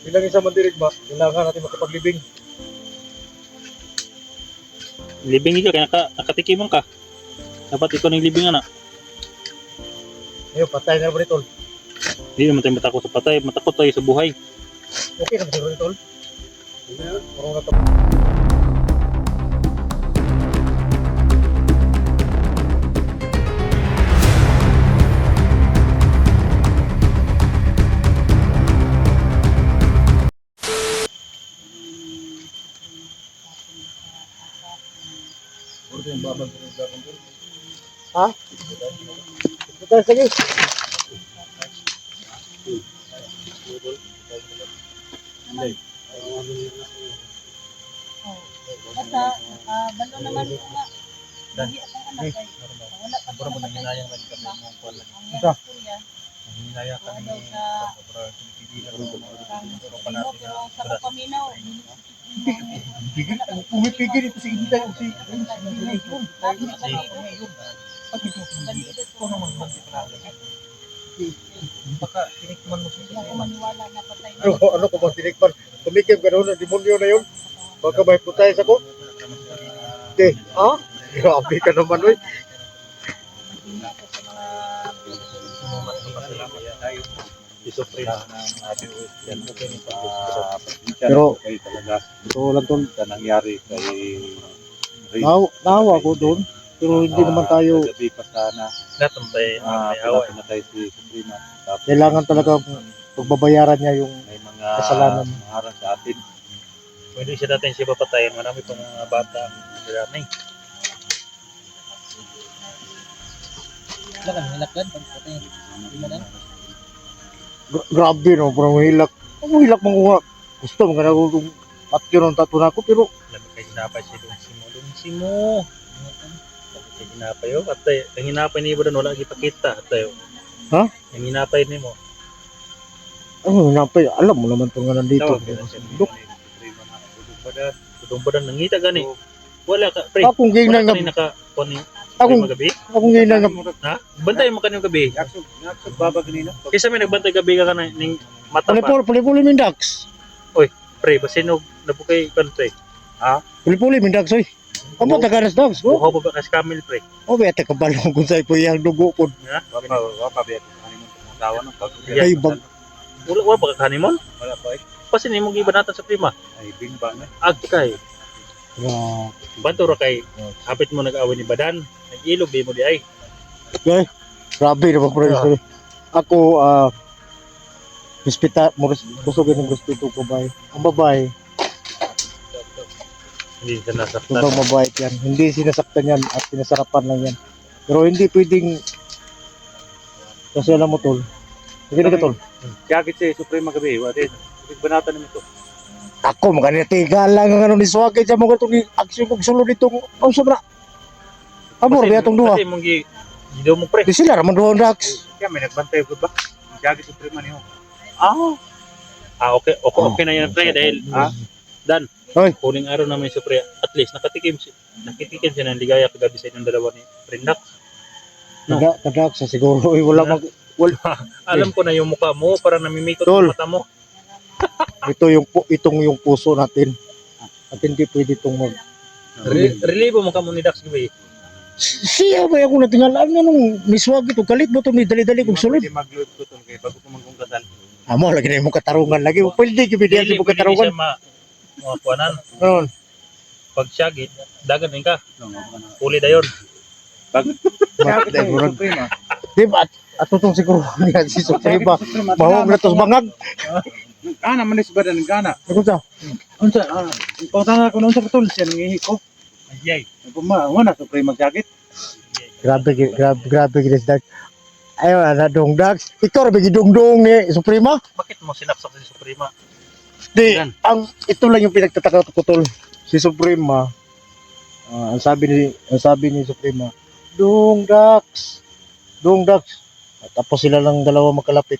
Bilang isang mandirigma, kailangan natin makapaglibing. Libing ka, kaya nakatikiman ka. Dapat ikaw ng libingan na. Ngayon, patay na naman ito. Hindi naman tayo matakot sa patay, matakot tayo sa buhay. Okay naman siguro ito. Parang natapos. Ha? Ito sige. Basta, balo naman ko nga. Hindi akong anak ay wala pa Pero mo nanginayang ka kami mong kuwan. ang yan kuya. Nanginayang kami Daw sa para pinipigilan mo. pero sa kapaminaw. Pigil, pumipigil ito si Inday o si ko naman baka tinikman mo siya. Maniwala na patay na. Ano ko bang tinikman? Tumikim ka noon, demonyo na yun. Baka may putay sa ko. Okay, ha? Grabe ka naman, oy. Pero ito lang tol, nangyari kay nawa ko doon. Pero hindi naman tayo, gabi pa sana Natambay, may awa. pinatay si Suprema. Tapos kailangan talaga pagbabayaran niya yung may mga kasalanan. harang sa atin. Pwede siya natin siya papatayin. Marami pang mga bata. Marami. Grabe no, parang mahilak. Ang mahilak mong kuha. Gusto mo nga na kung patyo ng tato na ako, pero Alam kay hinapay si Dungsimo. Dungsimo. Kay hinapay yo. At ang hinapay ni Ibo doon, wala ipakita. At Ha? Ang hinapay ni mo. ano napay, alam mo naman itong nga nandito. Tudong ba doon, nangita gani. Wala ka, pre. Akong Wala ginang ka nga, rin naka-kunin. akong, Magabi? akong ginang nga, Ha? Bantay mo kanyung gabi. Naksog baba ganina. Kaysa may nagbantay gabi ka na ning mata pa. puli-puli mindax. Pre, basinog nabukay kante. Puli-puli mindax, oy. Amo tagaras dags, bro. Buhaw ba ka sa kamil, pre? O ba ate kabalong kung sa'yo po yung dugo po. Wapa bet. Ano mo tawa ng pag Ay, bag, Wala ba ka kanimon? wala pa Kasi ni mong gibanatan sa prima. ay bingba na. Ag kay. ah, Banto ra kay hapit mo nag-away ni Badan. Nag-ilog di mo di ay. grabe naman bro. Ako, busogin ng gusto ko ba? Ang babae, Hindi siya nasaktan. sobrang mabait yan. Hindi sinasaktan yan at sinasarapan lang yan. Pero hindi pwedeng, kasi alam mo tol, hindi ka tol. Kagit si Suprema gabi. Wate. Banatan nimo to. Ako, maganda tiga lang ang ano ni Swagit sa mga itong aksyon kong sulod itong, ang sobra. Amor, biya itong duha. Kasi mong gidaw mo pre. Di sila raman duha ang Dax. Kaya may nagbantay ko ba? Kagit Suprema niyo. Okay, okay na yan pre dahil Dan. Hoy. Kuning araw namin sa pre. At least nakatikim siya ng ligaya kagabi sa inyong dalawa ni Prendak. No. Dax, siguro, wala mag, Alam ko na yung mukha mo para namimikot Tol. yung mata mo. itong yung puso natin. At hindi pwede itong mag, Relibo mo ka mo ni Dax gabi. siya ba ako natingalaan nga nung miswag ito, kalit mo ito, may dali-dali kong sulod. Hindi mag-load ko to kay bago ko magkungkasan. Amo, lagi na yung katarungan lagi. Pwede, kibidiyan Dili yung pwede katarungan. siya mga kuanan. Ano? Pag siya dagan din ka. Puli dayon. Kagit si Suprema. Di ba? At itong siguro niya si Suprema. Mahong na tos bangag. Ana manis ba dan gana? Ano sa? Unsa pangutana ko nung sa patol siya nangihi ko. Ayay. Wala Suprema kagit. Grabe ginis Dax. Ayaw na dong Dax. Ikaw rabi gidungdong ni Suprema. Bakit mo sinapsak si Suprema? Di, Yan. ito lang yung pinagtataka ko tol. Si Suprema, ang sabi ni Suprema, Dong Dax. At tapos sila lang dalawa magkalapit.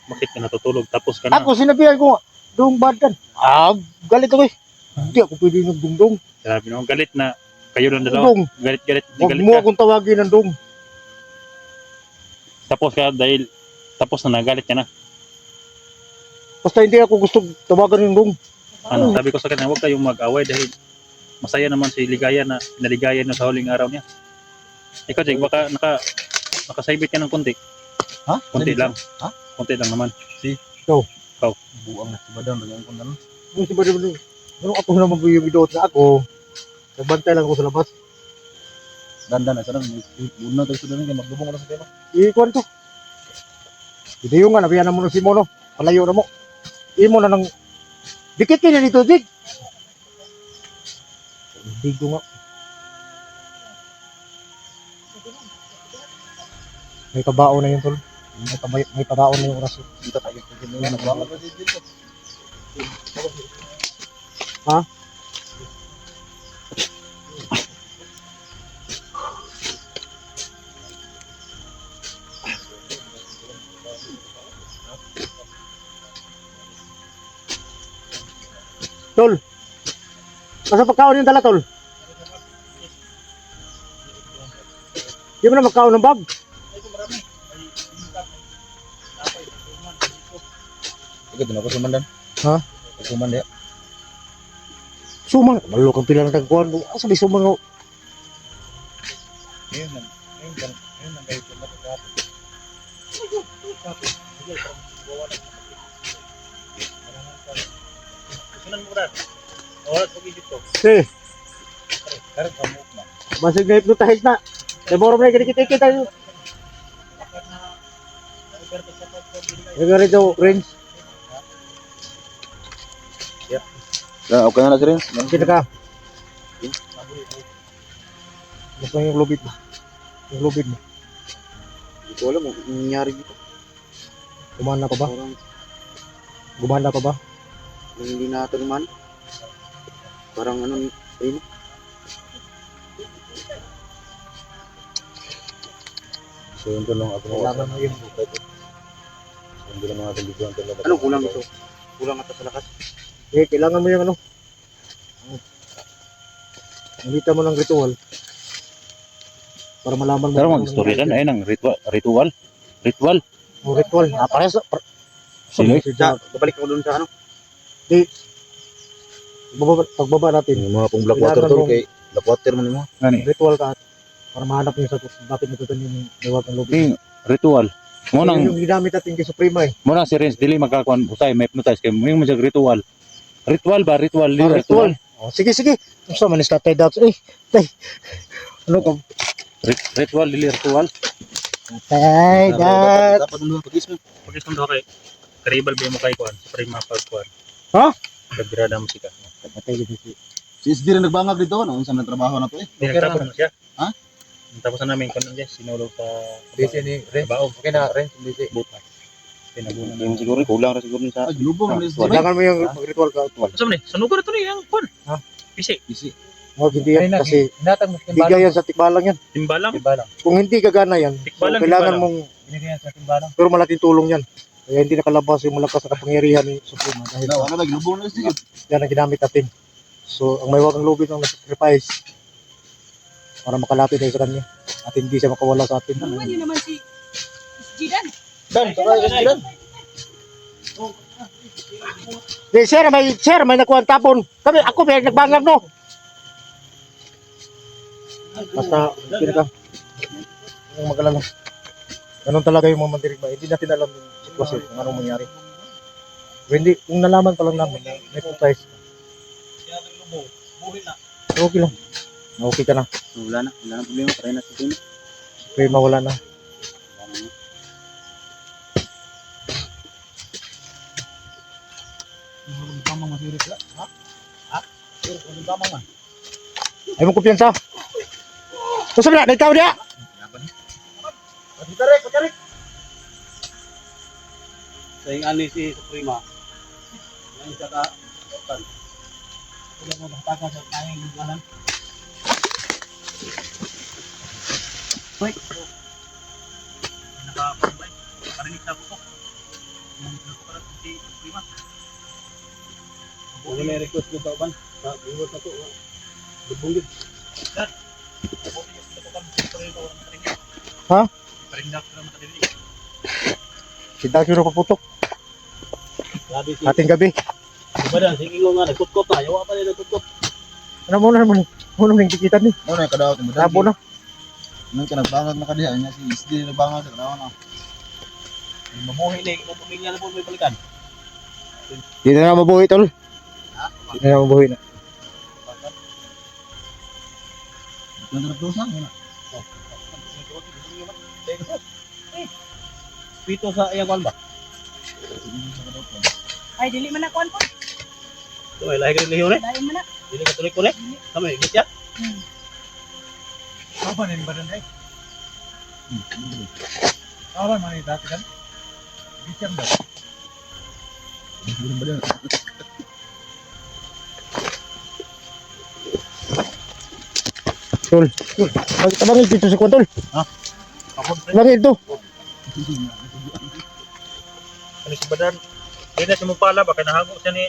Bakit ka natutulog? Tapos ka na. Ako sinabihan ko, Dong bad kan. Galit ako eh. Hindi ako pwede nagdungdong. Sabi naman galit na kayo lang dalawa. Dong, Galit. huwag Galit mo ka. akong tawagin ng dong. Tapos ka dahil tapos na nagalit ka na. Basta hindi ako gusto tawagan yung dong. Ano, sabi ko sa kanya, huwag kayong mag-away dahil masaya naman si Ligaya na pinaligaya niya sa huling araw niya. Ikaw, Jake, baka nakasaibit ka ng konti. Ha? Konti lang. Ha? Konti lang naman. Buang na si Badang dengan ko nanon. Ano si Badam ni? Ano ako naman po yung idoot na ako. Nagbantay lang ako sa labas. Dandan na sana muna tayo sa dalan kay magbubong na sa tema. Ikuan to. Hindi yung nga, nabiyan na mo ng Simono. Palayo na mo. Imo na ng... Dikit ka na dito, Jig. Hindi ko nga. May kabao na yun, tol. May kabao na yung oras. Dito tayo pag mo nagbuang na dito. Ha? Tol. Nasa pagkaon yung dala, tol. Di mo na magkaon ng bag. Sige, din ako sumandan. Ha? Suman dia. Suman. Malo kang pila ng tagkuhan. Asa may suman ako. Ngayon kayo tumatag. Sunan mo rin. Oras pag dito. Eh, Karang kamu na. basig na hypnotize na. Demoro na kinikita tayo. Yung rito, Prince. Okay na sir. Sino ka? Gusto yung lubid mo. Yung lubid mo. Hindi ko alam kung nangyari dito. Gumana pa ba? Parang Gumana pa ba? hindi na ito naman. Parang ano, ayun. So yun lang ako Kailangan mo yung Hindi na mga kalibuan talaga. Ano kulang ito? Kulang ata sa lakas. eh, kailangan mo yung ano. Nalita mo ng ritual. Para malaman mo. Pero kung mag-story ano yan, ayun ang ritual. Ritual. yung ritual. Pares. Sige. Babalik ako dun sa ano. Pagbaba natin. Yung mga pong black Kailangan water tol mong- kay black water man mo. Gani. Ritual ka. Para mahanap niyo sa dapat natutunan yung dewat ng lubid. King, ritual. Mo Yun nang yung ginamit natin kay Suprema eh. mo nang si Renz dili magkakuan usay may hypnotize kay mo yung mga ritual. Ritual ba? Ritual. Ah, Ritual. Oh, sige, sige. Gusto man is tatay doubts. Eh, tay. Ano ka? Ritual, dili ritual. Tay doubts. Dapat mo pag-isip. Pag isang daw kay karibal ba mo kay kuan, supreme pagkuan. Ha? Paggrada musika. Patay dito si. Si SD rin nagbangag dito ano, unsa man trabaho na to eh. Nagtapos na siya. Ha? Nagtapos na namin kuan niya sinulog sa ni Trabaho. Okay na Ren, busy. buta. Pinabunan. Yung siguro kulang ra siguro sa. Ay, lubong na SD. Kailangan mo yung ritual ka. Sa man sunugan na to ni ang kuan. Ha? Pisi. Busy. Oh, hindi yan kasi Inatag mo bigay yan sa tikbalang yan. Timbalang. Timbalang. Kung hindi gagana yan, so Tikbalang, kailangan tikbalang. mong Binigyan sa timbalang. pero malaking tulong yan. Kaya hindi nakalabas yung malakas na kapangyarihan ni Suprema dahil Na wala lubong na SD. yan ang ginamit natin. So, ang may wagang lubid ng sacrifice para makalapit tayo sa kanya at hindi siya makawala sa atin. Naman yun naman si Jidan. Dan, tara SD dan. Sir, may nakuha ang tapon. Kami, ako may nagbangag no. Basta, sino ka? Yung mag-alala. Ganun talaga yung mga mandirigma. Hindi natin alam yung sitwasyon kung anong mangyari. Pero hindi, kung nalaman pa lang namin na may surprise. Okay lang. Okay ka na. Wala na problema, try na sa team. Okay, mawala na. Ay mo kumpiyansa. Gusto mo na, ikaw dia. Patarik. Sa yung ani si Suprema. Ngayon saka kan. Wala mo batakan sa tayong luganan. Nakapambay. Parinig na ko to. Yung pala si Prima. Ano may request mo tauban? Sa biwot na to. Lubong yun. Ha? Parinig na ko naman sa dinig. Si Dakiro paputok. Grabe si Ating gabi. Badan, sige ko nga, nagkutkot na. Yawa pa rin nagkutkot. Ano mo naman? Mo naman dikitan ni. Ano na kadaot mo Tabo na. Nang kanagbangag na kadiha niya si SD nagbangag na na. Mabuhi na, kung pamilya na po may balikan. Di na mabuhi tol. Di na mabuhi na. Ganda na dosa na. Pito sa iyang kwan ba? Ay, dili man na kuan po. Ito ay lahi ka rin lihiyo rin. Dahil man na. Dili ka tuloy ko rin. Kami, igit yan. Apa nin badan ay? Awan man dati kan. Bicam daw. Badan. Tol. Tabangin dito sa kuwan tol. Kapag Tabangin dito. ano si Badan, hindi na siya mong pala, baka nahago siya ni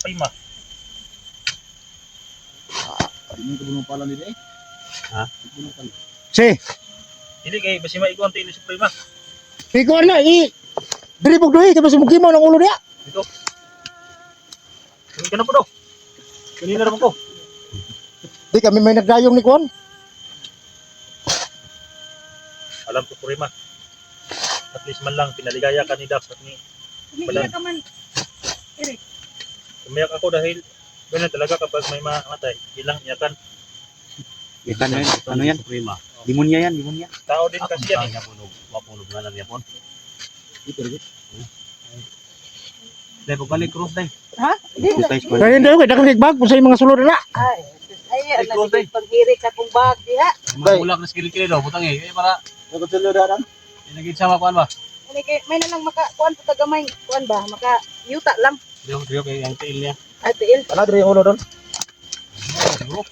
Prima. Hindi ko mo pala nila eh. Ha? Si. Hindi kay basi maigo ang tili si Prima. Ikaw na Diri pug duhi kay basi mugimaw ng ulo niya. Dito. Hindi ka na po daw. Kanina naman ko. Di kami may nagdayong ni kuwan. Alam ko Prima. At least man lang pinaligaya ka ni Dax at ni Umiiyak ka man. umiyak ako dahil ganun talaga kapag may mamatay, bilang iyakan. Ikan yan. Ano yan? Prima. Demonia yan, demonia. Tao din kasi yan eh. Niya po, wapunog na lang niya po. Dahil pagbalik cross dahil. Ha? Dili. Guys, Kaya hindi ko dakang bag kung sa mga sulod na. Ay, ay, Ay, close day. panghirit sa kong bag diha. Mga bulak na skill-kill daw, butang eh. Para, Ako tulo da dan. inagit siya makuan ba? Ano kay may na lang maka kuan pa tagamay kuan ba maka yuta lang. Diyo kay ang tail niya. Ay tiil. Ana diri ulo don. Siguro.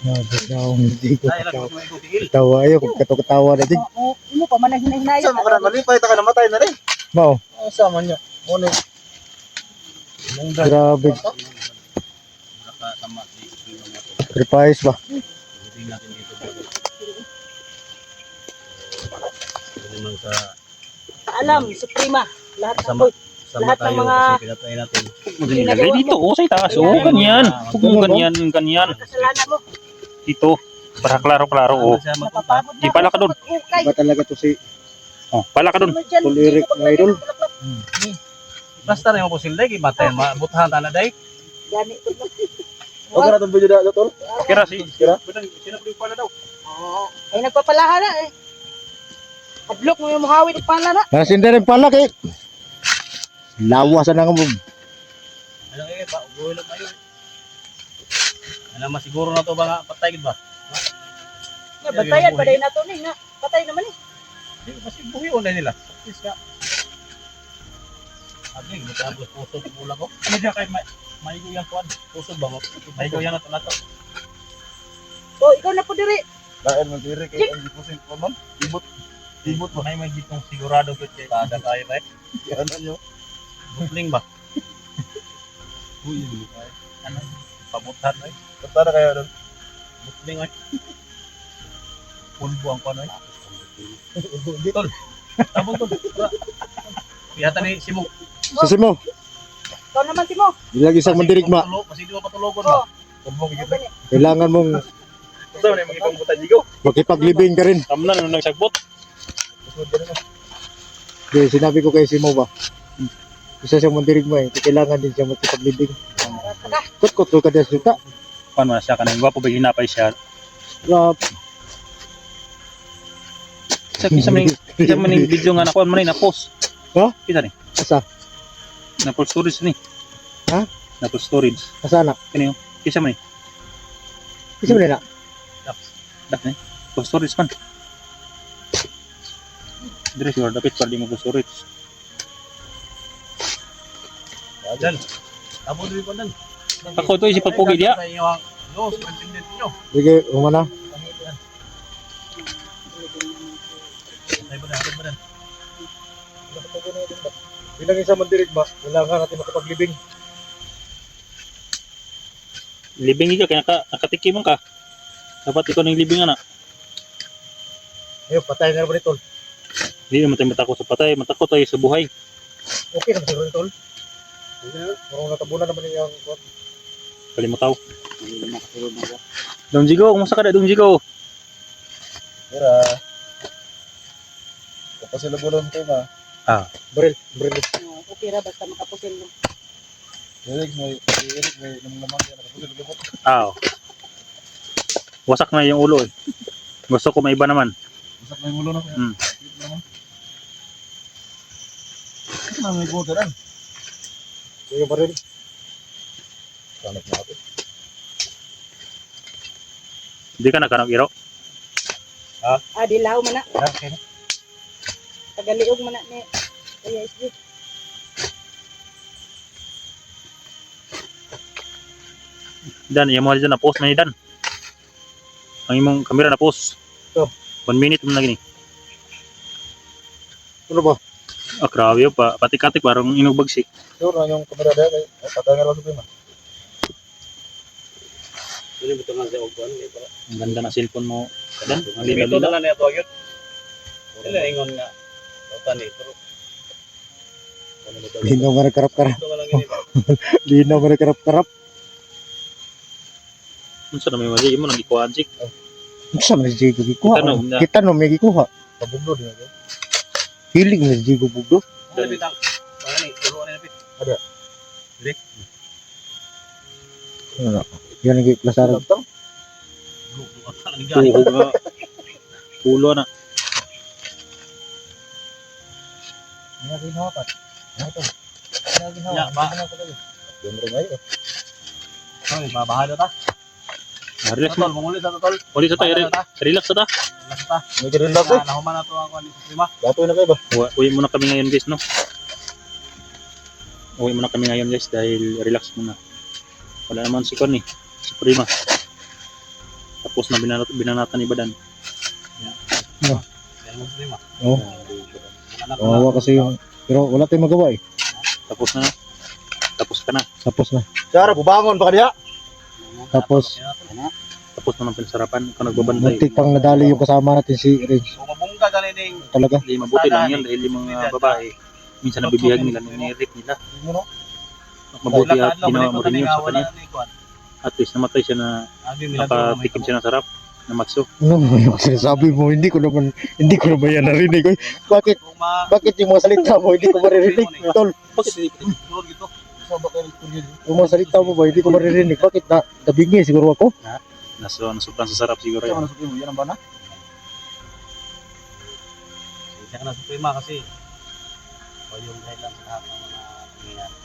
No, hindi ko Dahil lang may tail. tawa ayo kung katawa na din. Oo, imo pa man hinay-hinay. Sa mga malipay ta ka namatay na rin. Mao, Sama niya. Mo ni grabe Nakatama si Prima niya po. sacrifice ba. Hindi natin dito. Hindi naman sa Alam, Suprema. Lahat ng Sama. Sama Lahat ng tayo mga- kasi pinatay natin. Lagay dito, oh, sa itaas. Oh, ganyan. Oh, ganyan, ganyan. kasalanan mo. Dito, para klaro-klaro. Oh. Siya magpunta. Napapagod Di pala ka dun. Ukay. Ba talaga to si Oh, pala ka dun. Tulirik na idol. Basta rin mo po sila, matay, mabutahan tala day. Gani ko na. Okay na tong video da tol. Kira si Badan, sino po yung pala daw? Ay nagpapalaha na eh. Adlok mo yung muhawid ng pala na. Nasinda rin pala kay lawas na nga mo. Ano kayo ba? Ugulo kayo. Ano masiguro na to ba nga patay gid ba? Nga bantayan pa na to ni nga. Patay naman eh. Di kasi buhi na nila. Is ka. Abi, matapos puso ng ulang ko. Ano dyan kay Maigo yang kuan. Puso ba mo? Maigo yang nato nato. So ikaw na po diri. Dahil man diri kay ang gipusin ko man. Ibot mo na yung magiging sigurado ko kay Tada kayo ba? Yan nyo. Butling ba? Uy, ano, pamutan ay. kata na kayo doon. Butling ay. Pulbo ang kuano ay. Tol. Tabong tol. Yata ni Simong. Sisi mo, Ikaw naman si mo. ilagi isang mandirigma. Kasi di mo patulogon ba? Pulbo gigit. Kailangan mong Ito na yung mga pangbutan digo. makipaglibing ka rin. Tamnan nung nagsagbot. Di, sinabi ko kay Simo ba. Isa siyang mandirigma eh. Kailangan din siya makipaglibing. Kot-kot ka din suka. Paano na siya kanang gwapo ba hinapay siya. Rap. Sa man yung video nga nakuha mo na na-post. Ha? Kita ni. Asa? Na-post storage ni. Ha? Na-post storage. Asa na? Kisa man ni. Isa mo na. Dak ni. Post storage man. Dire sure dapat pa di mo post storage. Dan. Abo diri ko dan. Ako to isip papugi dia. Yo, superintendent nyo. Sige, umana. Ay ba dan? Bilang isang mandirigma, kailangan natin makipaglibing. Libing ka kaya nakatikim ka. Dapat ikaw ng libing ana. Ayun, patay na naman ito. Hindi naman tayo matakot sa patay, matakot tayo sa buhay. Okay naman siguro tol. Parang natabunan naman yung Kalimutaw. Hindi na makasulod na ko. Dong Jigo, kumusta ka na Dong Jigo? Mira. Kapag sila bulon ko ba? Bril. Okay ra basta makapusin mo. Eric may naman yan. Kapag sila bulon. Wasak na yung ulo eh. Gusto ko may iba naman. Masak na yung bulon ako. Hmm. Ito na may kuha ka. Sige Bril. Sanap na ako. Hindi ka nagkanong-iro. Dilaw man na. Okay. Tagaliog man na ni Kuya SG. Dan, yung mga dyan na post na ni Dan. Ang imong kamera na post. Oh. 1 minute mo na gini. Ano ba? Ah, grabe yun pa. Patik-atik parang inog bagsik. Sure na yung kamera dahil. Patay nga lang Suprema. Dili betul nga sa ogban, di ba? Ang ganda ng cellphone mo. Dan, ang Ito lila-lila. na lang niya to yun. Dili ingon nga. Tautan ni pero Linaw nga nagkarap-karap. ito lang ini. Linaw nga nagkarap-karap. Unsa na may mali mo nang gikuhaan sik. Saan na si Jigo gikuha? Kita na. Kita no may gikuha. Pabugdo din ako. Hiling na si Jigo bugdo. Ano bitang? Ano ni? Puro na bit. Ano? Yan ang giplasaran. Tuhog nga. Pulo na. Ano ginawa pa? Ano to? Ano ginawa? Ya, ba? Yan rin ngayon. Oy, babahan ta. Relax mo. Tol, manguli sa tol. Uli sa tayo. Relax sa ta. Basta. May ganun lang eh. Nahuman na to ako ni Suprema. Dato na kayo ba? Uwi muna kami ngayon guys, no? Uwi muna kami ngayon guys dahil relax muna. Wala naman si Con eh. Suprema. Tapos na binanatan ni Badan. Yan mo Suprema. Oo. Kawawa kasi yung... Pero wala tayong magawa eh. Tapos na. Tapos ka na. Tapos na. Sara, bubangon pa kanya. Tapos, Tapos na ng pinsarapan. Ikaw nagbabantay. muntik pang nadali yung kasama natin si Reg. Kung mabungga gani ning Talaga. Hindi mabuti lang yun dahil yung mga babae minsan nabibihag nila, nire-rape nila. Mabuti at ginawa mo rin yun sa kanya. At least namatay siya na nakatikim siya ng sarap na matso. Ano mo yung sinasabi mo? Hindi ko naman yan narinig. Oy, bakit? Kung ma Bakit yung mga salita mo hindi ko maririnig? Tol, durog ito. yung mga salita mo ba hindi ko maririnig? Bakit nabingi siguro ako? Sobrang sa sarap siguro yan. Yan ang bana. Siya ka na Suprema kasi o yung dahilan sa lahat ng mga nangyayari.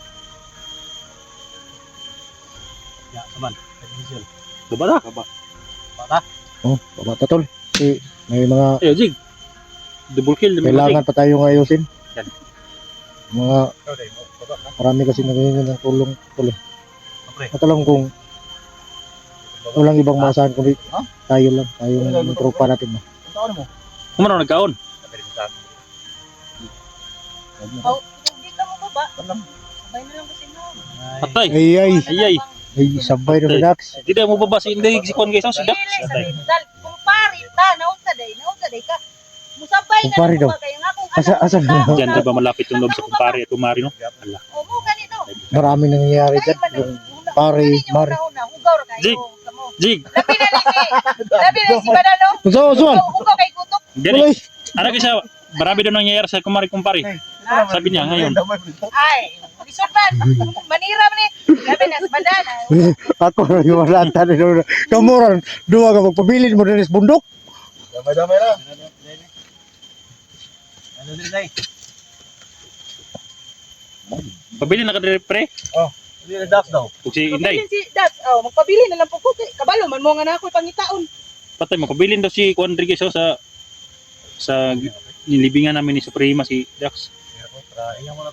Ya, saman. Decision. Baba na. Bata. Oh, babata tol. Kasi may mga Ayo, Jig. Double kill. kailangan pa tayong ayusin. Yan. Mga marami kasi nagingin ng tulong. Pre. At alam kung walang ibang maasahan kundi tayo lang. Tayong yung tropa natin. Kumano nagkaon? Oh, hindi ka mo ba? Sabay na lang kasi mo. Patay. Ay. Ay. Ay, sabay na Dax. Hindi mo baba si Inday. Si Kwan guys. Si Dax. Dili sa dal kumpari ta naunsa day ka. Musabay na Kumpari lang daw. ba kay nga kung Asa na? Diyan di ba malapit yung loob sa kumpare at kumari, no? Ala. O mo ganito. Maraming nangyayari dyan. Yung pare, mare. Hugaw ra kayo. Jig. Jig. Labi na si Banano. Suwan! Hugaw kay kutok. Gani. Ano kasi marami doon nangyayari sa kumari-kumpare. Sabi niya ngayon. Ay, isuban. Manira man ni. Labi na si Banana. Ako na yung malanta na doon. Kamuran, duwa ka magpabilin mo rin sa bundok. Damay-damay na. Ano din day? Pabili na ka dire pre. Hindi na dax daw. Kung si Inday. Pabilin si Das. Oh, magpabili na lang po ko. Kabalo man mo nga na ako pangitaon. Patay mo. Pabilin daw si Kwan Rodriguez sa nilibingan namin ni Suprema si Dax.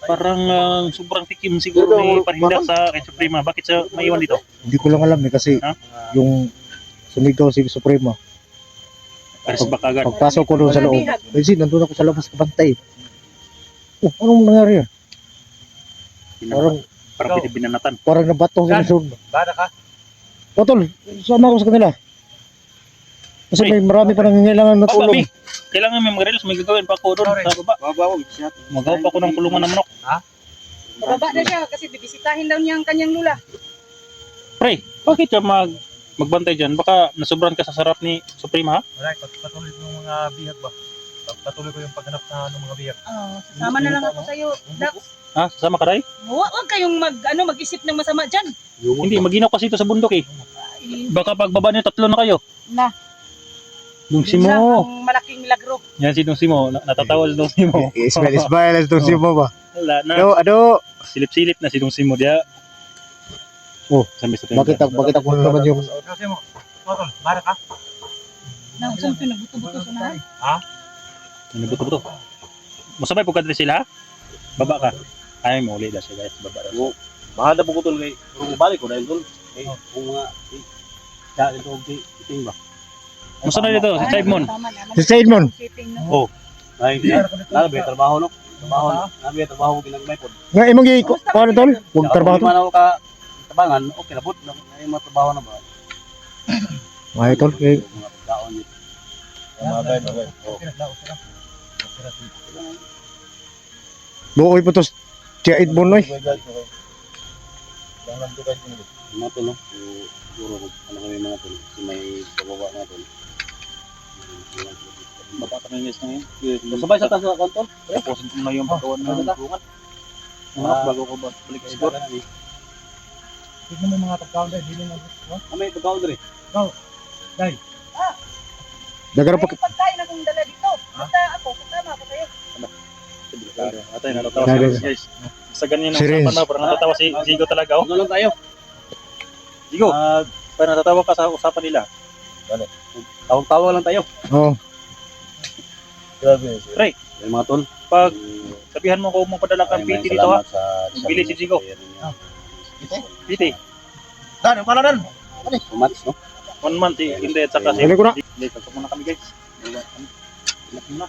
Parang sobrang tikim siguro ni Parindak sa kay Suprema. Bakit sa maiwan dito? Hindi ko lang alam eh kasi Ha? yung sumigaw si Suprema. Aris baka agad. Pagpasok ko doon sa loob. Kasi nandun ako sa labas kabantay. Oh, anong nangyari yan? Parang binanatan. Parang nabato sa nasod. Bada ka. Patol, sama ko sa kanila. Kasi may marami pa nangangailangan na Baba, tulong. Mi. Kailangan may mga reels, may gagawin pa ako doon sa baba. Magawa pa ako ng kulungan ng manok. Bababa na siya kasi bibisitahin daw niya ang kanyang lula. Pre, bakit ka magbantay dyan? Baka nasobran ka sa sarap ni Suprema, ha? Wala, patuloy ko yung mga bihag ba? Patuloy ko yung paghanap ng mga bihag. Oh, sasama na lang ako sa iyo, Dax. Ha? Sasama ka, Ray? Huwag kayong mag-isip ng masama diyan. Hindi, maginaw kasi ito sa bundok eh. Baka pagbaba niyo, 3 na kayo. Na. Dung Yun Simo. lang ang malaking milagro. Yan si Dung Simo. Natatawa si Dung Simo. Ismail, ito si mo ba? Wala na. Ano? Silip-silip na si Dung Simo. Dia. Oh, Sambil sa bakit ako naman yung... Kasi mo, Tol, bara ka? Na, saan pinagbuto-buto sa nahan? Ano buto-buto? Masabay po kadri sila, ha? Baba ka. Ay, mauli na siya guys. Baba na. Mahal na po ko tol kay kung balik ko dahil tol. Eh, kung mga dahil ito okay, iting ba? Musta na dito? Si Simon. Tama naman. Si Simon. Sitting, no? Ay, nalabi trabaho no. Nabi trabaho ginagmay po. Nga imong gi paano tol? Huwag trabaho to. Kung ako ka tabangan, okay na po. Ay mga trabaho na ba? Ay tol, kay Mga pagkaon ni. buoy po to siya Edmond noy. Mga tol, no? Siguro ano kami mga tol, si may bababa na tol. Baba ka na yung na yun. Sabay sa taas ng account tol. Tapusin ko na yung pagkawan ng tulungan. Bago ko ba balik sa store. Tignan mo mga pagkaon dahil hindi na. May pagkaon dre. Dagara pa May pagkain akong dala dito. Basta ako, kasama ako sa'yo. Atay, natatawa si guys. Sa ganyan ang Si Renz. usapan na, parang natatawa si Zigo talaga. Oh. Ano lang tayo? Zigo, parang natatawa ka sa usapan nila. Tawag-tawag lang tayo. oh, Yung mga tol. Pag sabihan mo kung magpadala kang PT dito ha. Bili si Zigo. PT. Dan, yung pala dan. Kumats, no? 1 month eh. Hindi, at saka Bili ko na. Hindi, pagka muna kami guys. Ilat muna.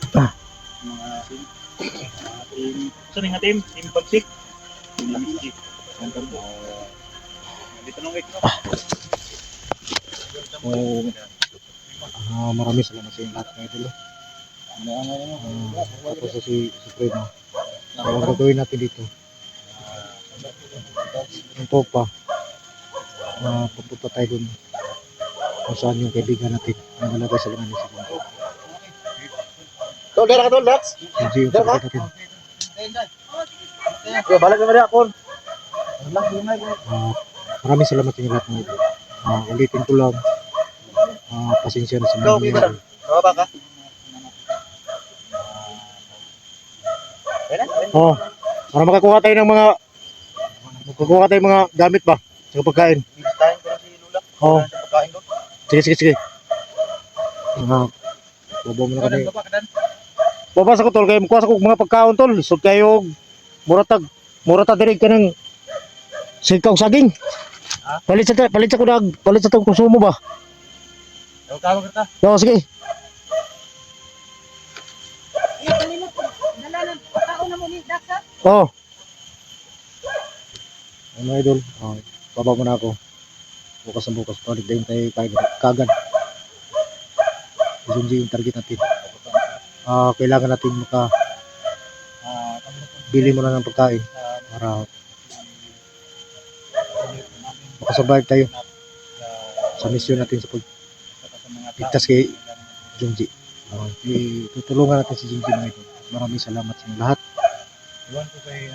Mga team. Mga team. Saan nga team? Team Pagsik. Team Lamigi. Dito nung guys. maraming salamat sa inyo lahat ng idol. Tapos si Supremo. So, ang gagawin natin dito. Yung popa. Pupunta tayo dun kung saan yung kaibigan natin na nalagay sa langan ni si Bunto. Tol, dara ka tol, Dax. Yung kaibigan natin. Balik na ako. Maraming salamat sa inyo lahat ng idol. Ulitin ko lang. Pasensya na sa mga nangyayari. Baba ka. Oh, para makakuha tayo ng mga gamit ba sa pagkain. Bistahin ko na si Lula. Oh, Sa pagkain doon. sige. Bobo mo na kami. Baba ka dan. Babasa ko tol, kaya mukuha sa kong mga pagkaon tol. So kayo, muratag diri ka ng sikaw saging. Palit sa tong konsumo ba? Tawag kita. Oo, sige. Kalimot ko. Dala ng pagkaon na mo ni Dax, ha? Oo. Ano idol? Baba mo na ako. Bukas, balik din tayo kagad. Yun yung target natin. Kailangan natin bili mo na ng pagkain para makasurvive tayo sa mission natin sa pagligtas kay Junji. Tutulungan natin si Junji mga ito. Maraming salamat sa inyo lahat. Iwan ko kay